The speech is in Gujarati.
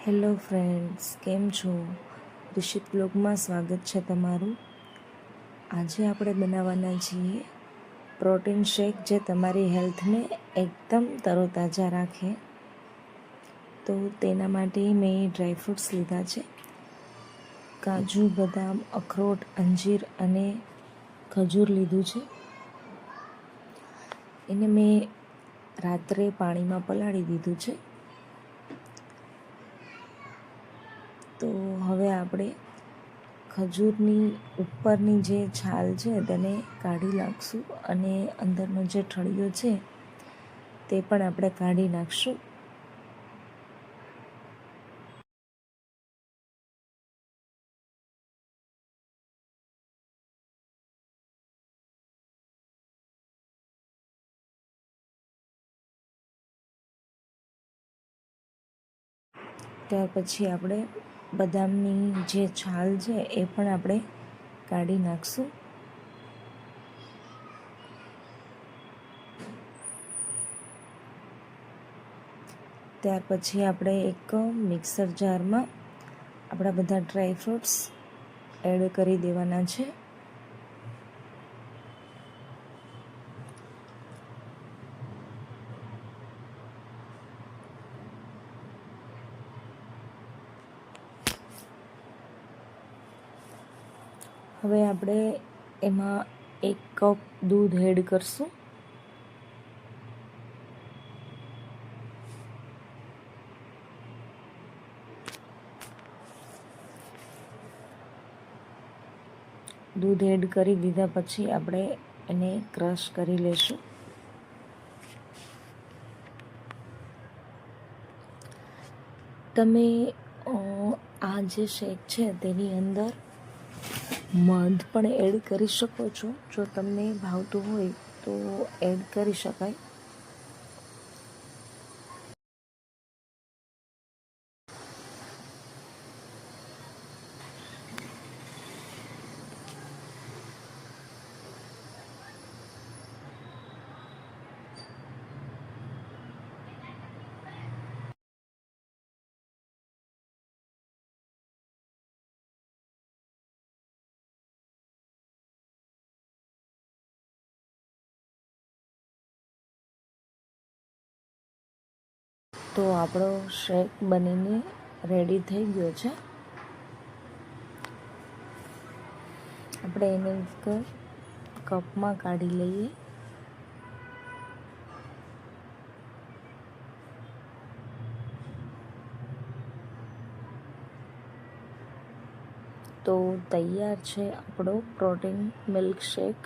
હેલો ફ્રેન્ડ્સ, કેમ છો? રિષિત બ્લોગમાં સ્વાગત છે તમારું. આજે આપણે બનાવવાના છીએ પ્રોટીન શેક, જે તમારી હેલ્થને એકદમ તરોતાજા રાખે. તો તેના માટે મેં ડ્રાયફ્રૂટ્સ લીધા છે: કાજુ, બદામ, અખરોટ, અંજીર અને ખજૂર લીધું છે. એને મેં રાત્રે પાણીમાં પલાળી દીધું છે. તો હવે આપણે ખજૂરની ઉપરની જે છાલ છે તેને કાઢી નાખશું અને અંદરનો જે ઠળિયો છે તે પણ આપણે કાઢી નાખશું. ત્યાર પછી આપણે બદામની જે છાલ છે એ પણ આપણે કાઢી નાખશું. ત્યાર પછી આપણે એક મિક્સર જારમાં આપણા બધા ડ્રાયફ્રૂટ્સ એડ કરી દેવાના છે. હવે આપણે એમાં 1 કપ દૂધ એડ કરશું. દૂધ એડ કરી દીધા પછી આપણે એને ક્રશ કરી લેશું. તમે આ જે શેક છે તેની અંદર મધ પણ એડ કરી શકો છો. જો તમને ભાવતું હોય તો એડ કરી શકાય. તો આપણો શેક બનીને રેડી થઈ ગયો છે. આપણે એને એક કપમાં કાઢી લઈએ. તો તૈયાર છે આપણો પ્રોટીન મિલ્કશેક.